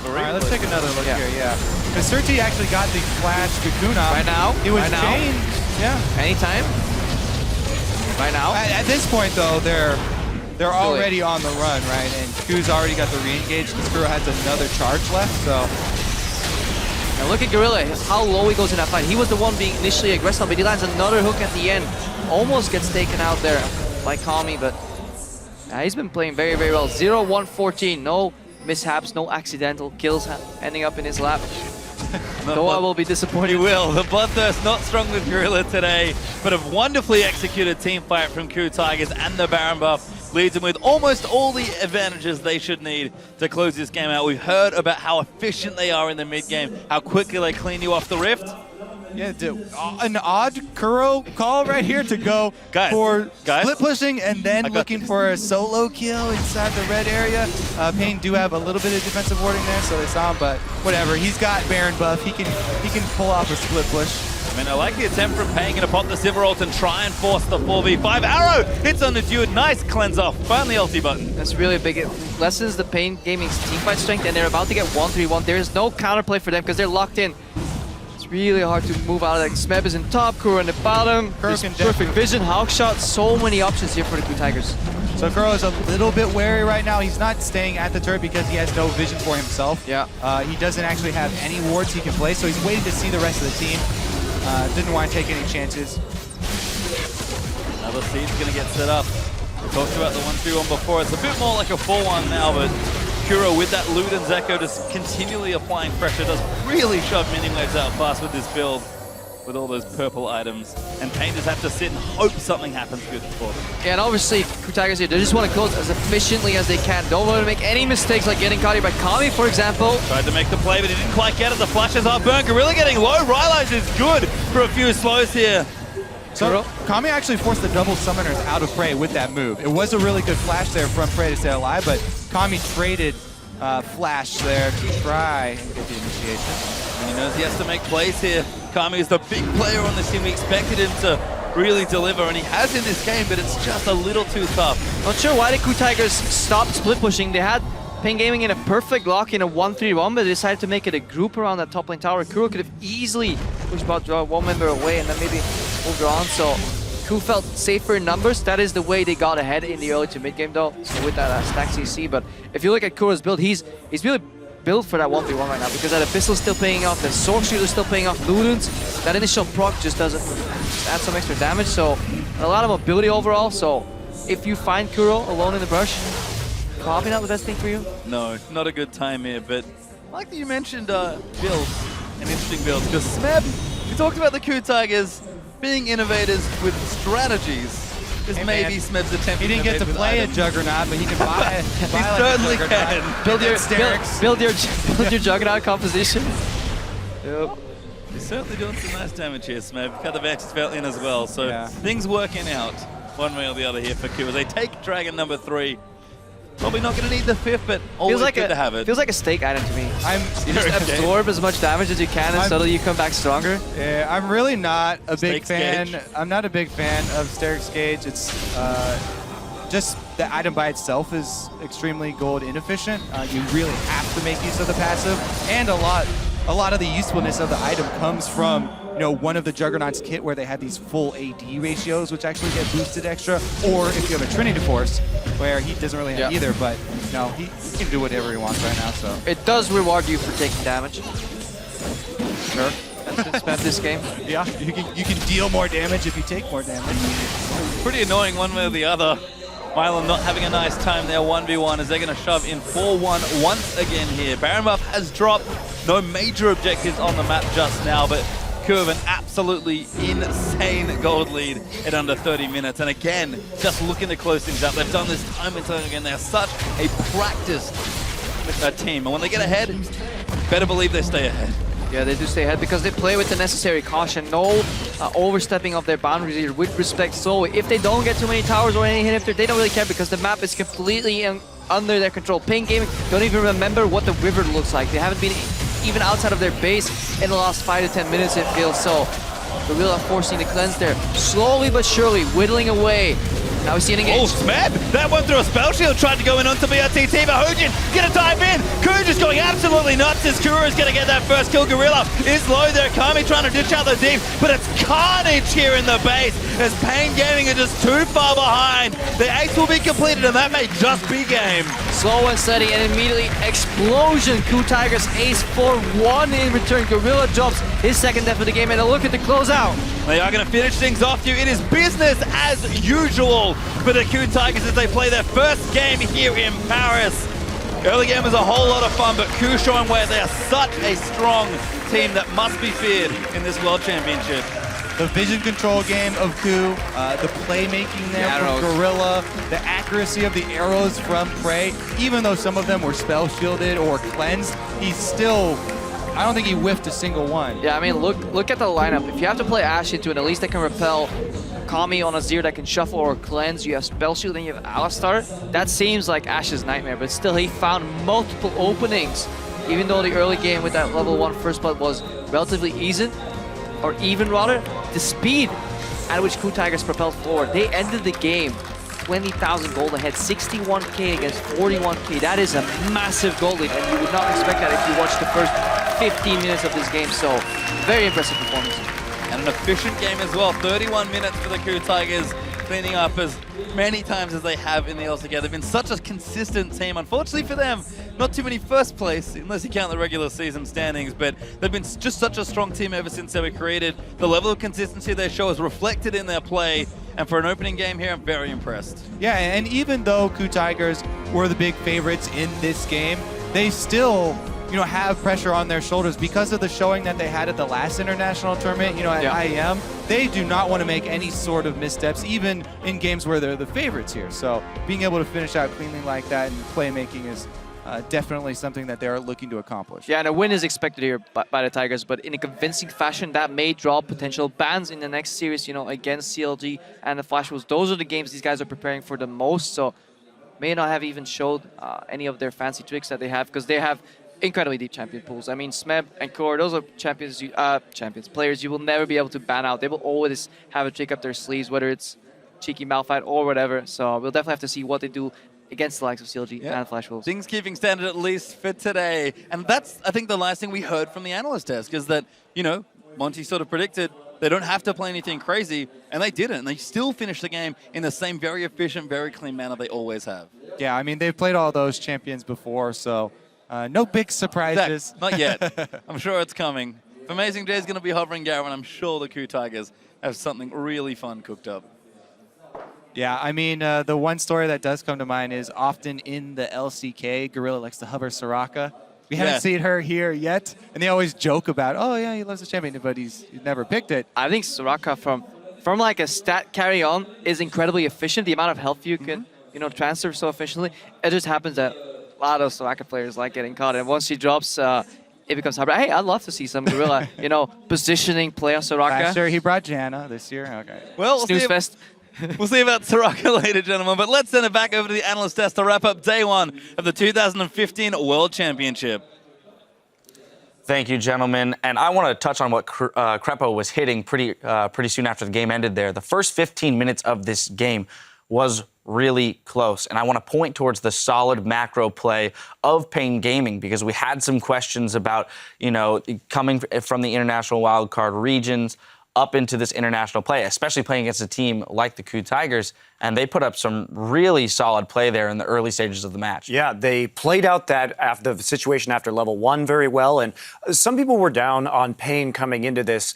All right, let's take another look here, yeah. Because Surti actually got the flash cocoon off. Right now? It was Right now? chained. Yeah. Anytime? Right now? At this point, though, they're already on the run, right? And KOO's already got the re-engage. Kuro has another charge left, so... Now look at Gorilla, how low he goes in that fight. He was the one being initially aggressive, but he lands another hook at the end. Almost gets taken out there by Kami, but he's been playing very, very well. 0-1-14, no mishaps, no accidental kills ending up in his lap. Though I will be disappointed. You will. The Bloodthirst not strong with Gorilla today, but a wonderfully executed team fight from KOO Tigers, and the Baron buff leads them with almost all the advantages they should need to close this game out. We've heard about how efficient they are in the mid-game, how quickly they clean you off the Rift. Yeah, an odd Kuro call right here to go for split pushing and then looking for a solo kill inside the red area. Pain do have a little bit of defensive warding there, so they saw him, but whatever. He's got Baron buff. He can pull off a split push. I mean, I like the attempt from Pain to pop the Sivir ult and try and force the 4v5. Arrow hits on the dude. Nice cleanse off. Find the ulti button. That's really big. It lessens the PNG Gaming's teamfight strength, and they're about to get 1-3-1. There is no counterplay for them because they're locked in. It's really hard to move out of that. Smeb is in top, Kuro in the bottom. Perfect vision, Hawk shot. So many options here for the KOO Tigers. So Kuro is a little bit wary right now. He's not staying at the turret because he has no vision for himself. Yeah. He doesn't actually have any wards he can play, so he's waiting to see the rest of the team. Didn't want to take any chances. Another siege going to get set up. We talked about the 1-3-1 before. It's a bit more like a 4-1 now, but Kuro with that Luden's Echo just continually applying pressure does really shove mini waves out fast with this build with all those purple items. And Pain just have to sit and hope something happens good for them. Yeah, and obviously, KOO Tigers here, they just want to close as efficiently as they can. Don't want to make any mistakes like getting caught here by Kami, for example. Tried to make the play, but he didn't quite get it. The flashes are burned. Gorilla getting low. Rylai's is good for a few slows here. So Kami actually forced the double summoners out of Prey with that move. It was a really good flash there from Prey to stay alive, but Kami traded flash there to try and get the initiation. And he knows he has to make plays here. Kami is the big player on this team. We expected him to really deliver, and he has in this game, but it's just a little too tough. Not sure why the KOO Tigers stopped split pushing. They had PNG Gaming in a perfect lock in a 1-3-1, but they decided to make it a group around that top lane tower. Kuro could have easily pushed about one member away and then maybe moved on. So KOO felt safer in numbers. That is the way they got ahead in the early to mid game though. So with that stack CC, but if you look at Kuro's build, he's really built for that 1v1 right now because that Abyssal still paying off, the Sword Shield is still paying off, Ludens, that initial proc just doesn't add some extra damage, so a lot of mobility overall. So if you find Kuro alone in the brush, probably not the best thing for you. No, not a good time here, but I like that you mentioned builds, an interesting build, because Smeb, we talked about the KOO Tigers being innovators with strategies. This Hey, may man. be Smeb's attempt. He didn't get to play a Juggernaut, but he can buy He like a certainly Juggernaut. can. Build your, Sterics. build your Juggernaut composition. Yep. He's certainly doing some nice damage here, Smeb. Cut the Vex's fell in as well, so Yeah. things working out one way or the other here for KOO as they take Dragon number 3. Probably not going to need the 5th, but always good to have it. Feels like a stake item to me. You just Okay. absorb as much damage as you can, and suddenly you come back stronger. Yeah, I'm really not a big Stakes fan. gauge. I'm not a big fan of Sterix Gauge. It's just the item by itself is extremely gold inefficient. You really have to make use of the passive, and a lot of the usefulness of the item comes from one of the Juggernaut's kit where they have these full AD ratios, which actually get boosted extra, or if you have a Trinity Force, where he doesn't really have either, but he can do whatever he wants right now. So It does reward you for taking damage. sure, That's been spent this game. yeah, you can deal more damage if you take more damage. Pretty annoying one way or the other. Mylon not having a nice time there, 1v1, as they're going to shove in 4-1 once again here. Baron buff has dropped. No major objectives on the map just now, but KOO have an absolutely insane gold lead at under 30 minutes. And again, just looking to close things up. They've done this time and time again. They're such a practiced team. And when they get ahead, better believe they stay ahead. Yeah, they do stay ahead because they play with the necessary caution. No overstepping of their boundaries here with respect. So if they don't get too many towers or any inhibitor, they don't really care because the map is completely under their control. PNG Gaming don't even remember what the river looks like. They haven't been even outside of their base in the last 5 to 10 minutes, it feels. So Gorilla forcing the cleanse there. Slowly but surely, whittling away. Now we see an engage. Oh, Smeb! That one through a spell shield, tried to go in onto BRTT, but Hojin gonna dive in! KOO just going absolutely nuts as Kuro is gonna get that first kill. Gorilla is low there, Kami trying to ditch out the deep, but it's carnage here in the base as Pain Gaming are just too far behind. The ace will be completed and that may just be game. Slow and steady, and immediately explosion. KOO Tigers ace for 1 in return. Gorilla drops his second death of the game, and a look at the closeout. They are going to finish things off here. It is business as usual for the KOO Tigers as they play their first game here in Paris. Early game was a whole lot of fun, but KOO showing where they are such a strong team that must be feared in this World Championship. The vision control game of KOO, the playmaking there from Gorilla, the accuracy of the arrows from Prey, even though some of them were spell shielded or cleansed, he's still, I don't think he whiffed a single one. Yeah, I mean, look at the lineup. If you have to play Ashe into it, at least they can repel Kami on a Azir that can shuffle or cleanse. You have Spell Shield and you have Alistar. That seems like Ashe's nightmare, but still he found multiple openings. Even though the early game with that level 1 first blood was relatively easy, or even rather, the speed at which KOO Tigers propelled forward. They ended the game 20,000 gold ahead, 61k against 41k. That is a massive gold lead, and you would not expect that if you watched the first 15 minutes of this game. So, very impressive performance. And an efficient game as well. 31 minutes for the KOO Tigers, cleaning up as many times as they have in the LCK. They've been such a consistent team. Unfortunately for them, not too many first place, unless you count the regular season standings, but they've been just such a strong team ever since they were created. The level of consistency they show is reflected in their play, and for an opening game here, I'm very impressed. Yeah, and even though KOO Tigers were the big favorites in this game, they still have pressure on their shoulders because of the showing that they had at the last international tournament, at IEM. They do not want to make any sort of missteps, even in games where they're the favorites here. So being able to finish out cleanly like that and playmaking is definitely something that they're looking to accomplish. Yeah, and a win is expected here by the Tigers, but in a convincing fashion that may draw potential bans in the next series, against CLG and the Flash Wolves. Those are the games these guys are preparing for the most, so may not have even showed any of their fancy tricks that they have, because they have incredibly deep champion pools. I mean, Smeb and KOO, those are players you will never be able to ban out. They will always have a trick up their sleeves, whether it's cheeky Malphite or whatever. So we'll definitely have to see what they do against the likes of CLG and Flash Wolves. Things keeping standard at least for today. And that's, I think, the last thing we heard from the analyst desk is that, Monty sort of predicted they don't have to play anything crazy, and they didn't. They still finished the game in the same very efficient, very clean manner they always have. Yeah, I mean, they've played all those champions before, so no big surprises. Not yet. I'm sure it's coming. If Amazing J is going to be hovering Garen, I'm sure the KOO Tigers have something really fun cooked up. Yeah, I mean, the one story that does come to mind is often in the LCK, Gorilla likes to hover Soraka. We haven't seen her here yet, and they always joke about, oh yeah, he loves the champion, but he's never picked it. I think Soraka from from like a stat carry on is incredibly efficient. The amount of health you can, transfer so efficiently. It just happens that a lot of Soraka players like getting caught, and once he drops, it becomes hard. But hey, I'd love to see some Gorilla, positioning play on Soraka. Sure, he brought Janna this year. Okay. Well, we'll Snooze see, fest. we'll see about Soraka later, gentlemen. But let's send it back over to the analyst desk to wrap up day one of the 2015 World Championship. Thank you, gentlemen. And I want to touch on what Crepo was hitting pretty soon after the game ended there. The first 15 minutes of this game was really close. And I want to point towards the solid macro play of Pain Gaming, because we had some questions about, coming from the international wildcard regions up into this international play, especially playing against a team like the KOO Tigers, and they put up some really solid play there in the early stages of the match. Yeah, they played out the situation after level 1 very well, and some people were down on Pain coming into this.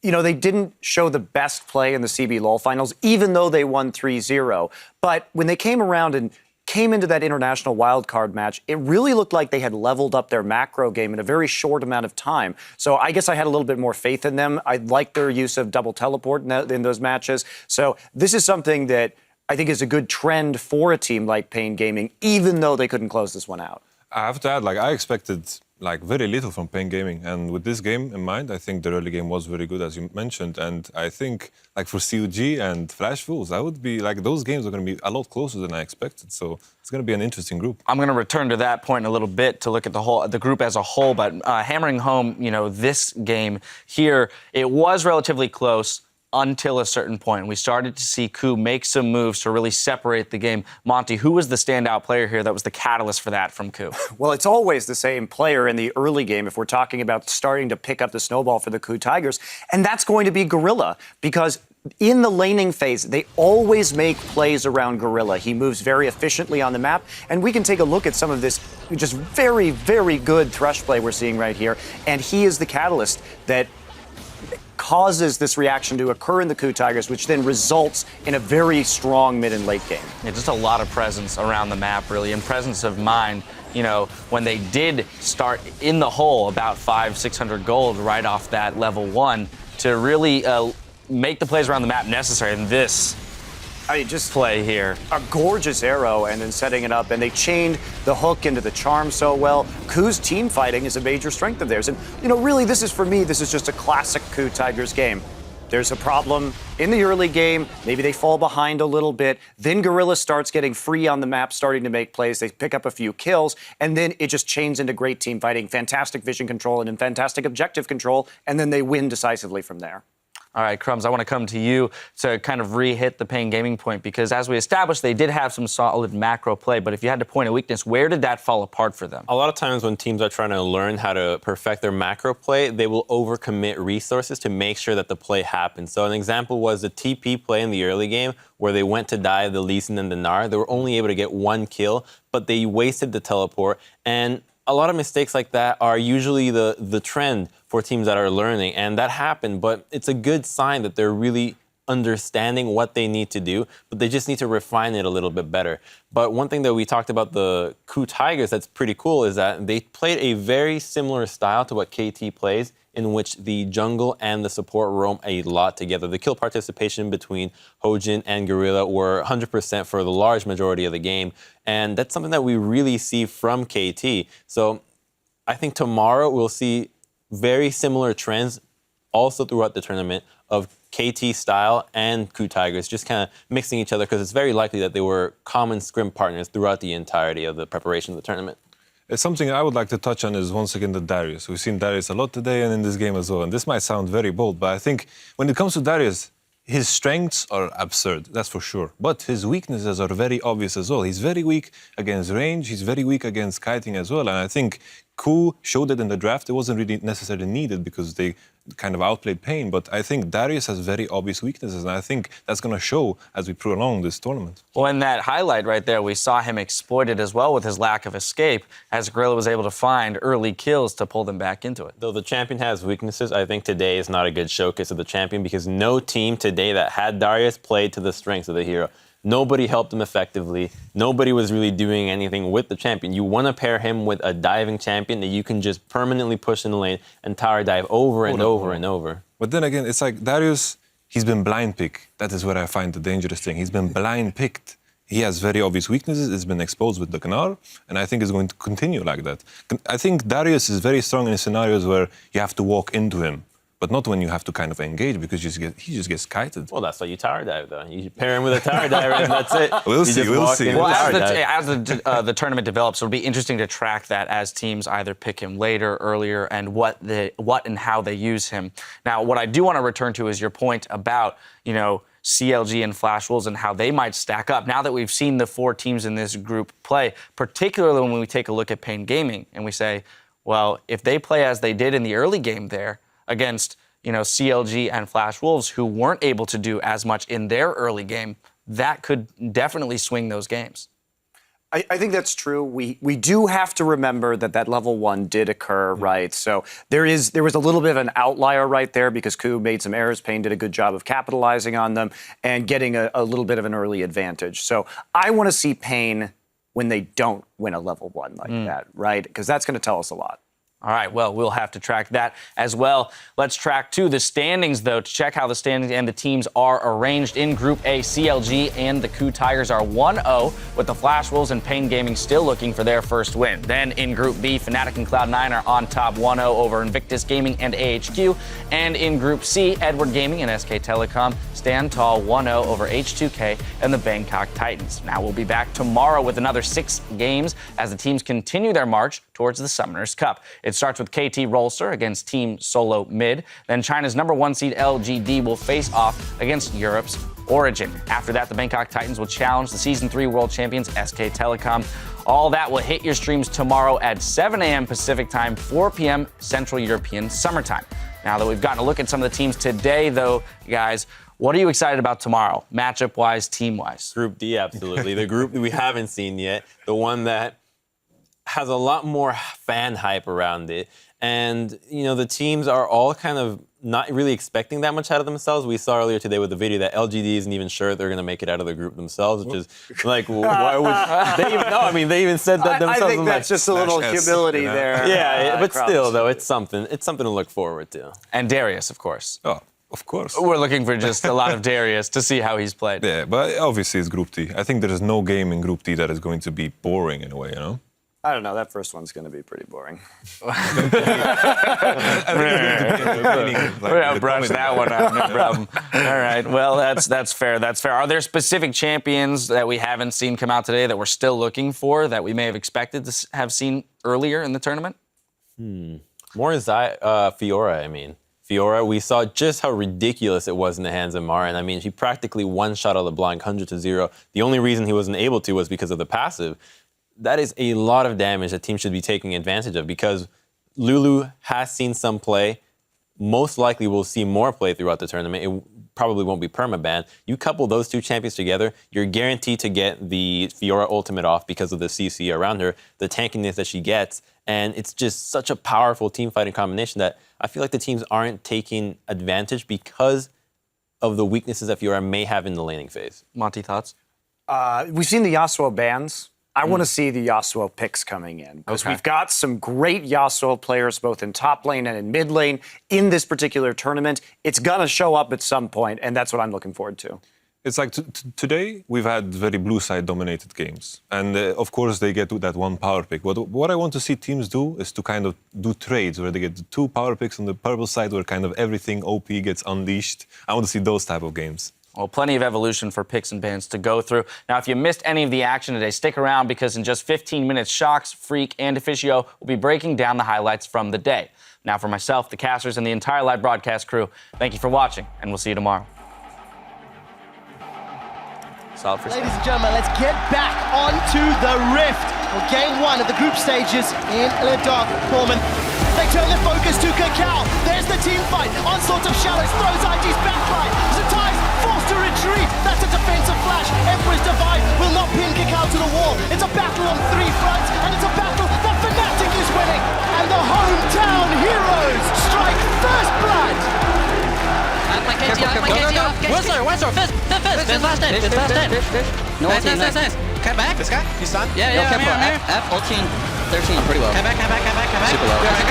They didn't show the best play in the CB LOL finals, even though they won 3-0. But when they came around and came into that international wildcard match, it really looked like they had leveled up their macro game in a very short amount of time. So I guess I had a little bit more faith in them. I liked their use of double teleport in those matches. So this is something that I think is a good trend for a team like Pain Gaming, even though they couldn't close this one out. I have to add, I expected very little from Pain Gaming, and with this game in mind, I think the early game was very good, as you mentioned, and I think for COG and Flash Fools, I would be those games are going to be a lot closer than I expected, so it's going to be an interesting group. I'm going to return to that point in a little bit to look at the group as a whole, but hammering home, this game here, it was relatively close until a certain point. We started to see KOO make some moves to really separate the game. Monty, who was the standout player here that was the catalyst for that from KOO? Well, it's always the same player in the early game if we're talking about starting to pick up the snowball for the KOO Tigers, and that's going to be Gorilla, because in the laning phase, they always make plays around Gorilla. He moves very efficiently on the map, and we can take a look at some of this just very, very good Thresh play we're seeing right here, and he is the catalyst that causes this reaction to occur in the KOO Tigers, which then results in a very strong mid and late game. Yeah, just a lot of presence around the map, really, and presence of mind. When they did start in the hole, about 500-600 gold right off that level 1, to really make the plays around the map necessary. And this just play here. A gorgeous arrow and then setting it up, and they chained the hook into the charm so well. KOO's team fighting is a major strength of theirs. And, really, this is just a classic KOO Tigers game. There's a problem in the early game. Maybe they fall behind a little bit. Then Gorilla starts getting free on the map, starting to make plays. They pick up a few kills, and then it just chains into great team fighting, fantastic vision control, and fantastic objective control, and then they win decisively from there. All right, Crumbs, I want to come to you to kind of re-hit the Pain Gaming point, because as we established, they did have some solid macro play, but if you had to point a weakness, where did that fall apart for them? A lot of times when teams are trying to learn how to perfect their macro play, they will overcommit resources to make sure that the play happens. So an example was the TP play in the early game, where they went to dive the Lee Sin and the Gnar. They were only able to get 1 kill, but they wasted the teleport, and a lot of mistakes like that are usually the trend for teams that are learning, and that happened, but it's a good sign that they're really understanding what they need to do, but they just need to refine it a little bit better. But one thing that we talked about the KOO Tigers that's pretty cool is that they played a very similar style to what KT plays, in which the jungle and the support roam a lot together. The kill participation between Hojin and Gorilla were 100% for the large majority of the game, and that's something that we really see from KT. So I think tomorrow we'll see very similar trends also throughout the tournament of KT style and KOO Tigers just kind of mixing each other, because it's very likely that they were common scrim partners throughout the entirety of the preparation of the tournament. Something I would like to touch on is, once again, the Darius. We've seen Darius a lot today and in this game as well. And this might sound very bold, but I think when it comes to Darius, his strengths are absurd, that's for sure. But his weaknesses are very obvious as well. He's very weak against range. He's very weak against kiting as well. And I think KOO showed it in the draft. It wasn't really necessarily needed because they kind of outplayed Pain. But I think Darius has very obvious weaknesses, and I think that's going to show as we prolong this tournament. Well, in that highlight right there, we saw him exploit it as well with his lack of escape, as Gorilla was able to find early kills to pull them back into it. Though the champion has weaknesses, I think today is not a good showcase of the champion, because no team today that had Darius played to the strengths of the hero. Nobody helped him effectively. Nobody was really doing anything with the champion. You want to pair him with a diving champion that you can just permanently push in the lane and tower dive over and over and over. But then again, it's like Darius, he's been blind picked. That is where I find the dangerous thing. He's been blind picked. He has very obvious weaknesses. It's been exposed with the Gnar, and I think it's going to continue like that. I think Darius is very strong in scenarios where you have to walk into him, but not when you have to kind of engage, because he just gets kited. Well, that's why you tower dive, though. You pair him with a tower diver, and that's it. We'll You see, just we'll walk see. in Well, and tower dive. as the tournament develops, it'll be interesting to track that as teams either pick him later, earlier, and what and how they use him. Now, what I do want to return to is your point about, CLG and Flash Wolves and how they might stack up. Now that we've seen the 4 teams in this group play, particularly when we take a look at Pain Gaming and we say, well, if they play as they did in the early game there against, CLG and Flash Wolves, who weren't able to do as much in their early game, that could definitely swing those games. I think that's true. We do have to remember that level 1 did occur, right? So there was a little bit of an outlier right there because KOO made some errors. Pain did a good job of capitalizing on them and getting a little bit of an early advantage. So I want to see Pain when they don't win a level 1 like that, right? Because that's going to tell us a lot. All right, well, we'll have to track that as well. Let's track, too, the standings, though, to check how the standings and the teams are arranged. In Group A, CLG and the KOO Tigers are 1-0, with the Flash Wolves and Pain Gaming still looking for their first win. Then in Group B, Fnatic and Cloud9 are on top 1-0 over Invictus Gaming and AHQ. And in Group C, Edward Gaming and SK Telecom stand tall 1-0 over H2K and the Bangkok Titans. Now we'll be back tomorrow with another 6 games as the teams continue their march towards the Summoners Cup. It starts with KT Rolster against Team Solo Mid. Then China's #1 seed LGD will face off against Europe's Origin. After that, the Bangkok Titans will challenge the Season 3 world champions SK Telecom. All that will hit your streams tomorrow at 7 a.m. Pacific time, 4 p.m. Central European Summertime. Now that we've gotten a look at some of the teams today, though, guys, what are you excited about tomorrow, matchup-wise, team-wise? Group D, absolutely. The group that we haven't seen yet, the one that has a lot more fan hype around it. And, the teams are all kind of not really expecting that much out of themselves. We saw earlier today with the video that LGD isn't even sure they're going to make it out of the group themselves, which is like, why would they even know? I mean, they even said that themselves. I think that's just a little humility there. Yeah, but still, though, it's something to look forward to. And Darius, of course. Oh, of course. We're looking for just a lot of Darius to see how he's played. Yeah, but obviously it's Group T. I think there is no game in Group T that is going to be boring in a way, I don't know. That first one's going to be pretty boring. We're gonna brush that one out, no problem. All right, well, that's fair. That's fair. Are there specific champions that we haven't seen come out today that we're still looking for that we may have expected to have seen earlier in the tournament? More Fiora, I mean. Fiora, we saw just how ridiculous it was in the hands of Mara. And I mean, she practically one-shot out LeBlanc 100-0. The only reason he wasn't able to was because of the passive. That is a lot of damage that teams should be taking advantage of because Lulu has seen some play. Most likely we'll see more play throughout the tournament. It probably won't be permaban. You couple those 2 champions together, you're guaranteed to get the Fiora ultimate off because of the CC around her, the tankiness that she gets. And it's just such a powerful team fighting combination that I feel like the teams aren't taking advantage because of the weaknesses that Fiora may have in the laning phase. Monty, thoughts? We've seen the Yasuo bans. I want to see the Yasuo picks coming in because we've got some great Yasuo players both in top lane and in mid lane in this particular tournament. It's going to show up at some point, and that's what I'm looking forward to. It's like today we've had very blue side dominated games, and of course they get to that one power pick. What I want to see teams do is to kind of do trades where they get the 2 power picks on the purple side where kind of everything OP gets unleashed. I want to see those type of games. Well, plenty of evolution for picks and bans to go through. Now, if you missed any of the action today, stick around because in just 15 minutes, Shocks, Freak, and Officio will be breaking down the highlights from the day. Now, for myself, the casters, and the entire live broadcast crew, thank you for watching, and we'll see you tomorrow. Solid for Ladies and gentlemen, let's get back onto the Rift. Well, game 1 of the group stages in Ladog, Pullman. They turn their focus to Kakao. There's the team fight. Onslaught of Shadows throws IG's backline. Zatai's forced to retreat. That's a defensive flash. Emperor's Divide will not pin Kakao to the wall. It's a battle on 3 fronts, and it's a battle that Fnatic is winning. And the hometown heroes strike first blood. Like KT off. Winslow, fist, fast in. No ulti, nice. Cut back. This guy, he's done. Yeah, come here. F, ulti, 13, pretty well. Come back. Super low. A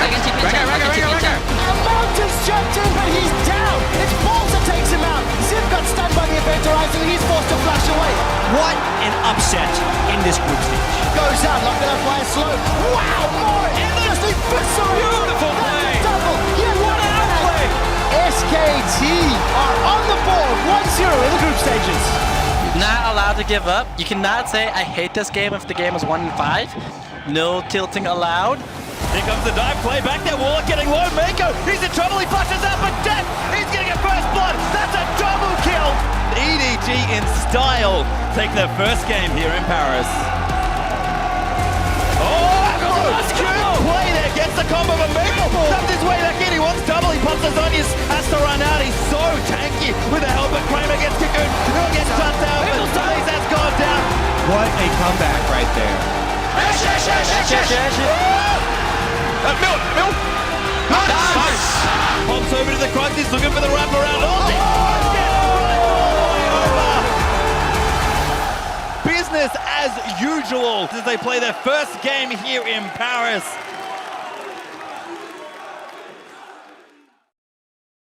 mountain's jumped in, but he's down. It's Balls that takes takes him out. Ziv got stunned by the event horizon, he's forced to flash away. What an upset in this group stage. Goes out, locked it up by a slow. Wow, more! Just eviscerated! Beautiful That's play. a double! Yeah, What an outplay. SKT are on the board, 1-0 in the group stages. Not allowed to give up. You cannot say, I hate this game if the game is 1-5. No tilting allowed. Here comes the dive play back there. Warlock getting low. Mako, he's in trouble. He flashes out for death. He's getting a first blood. That's a double kill. EDG in style take their first game here in Paris. Oh, good play there. Gets the combo of Mako. Comes his way back in. He wants double. He pops his onions. Has to run out. He's so tanky with the help. But Kramer gets Cocoon. He'll get shut down. But Blaze has gone down. What a comeback right there. Pops over to the Crux, he's looking for the wraparound. Business as usual as they play their first game here in Paris.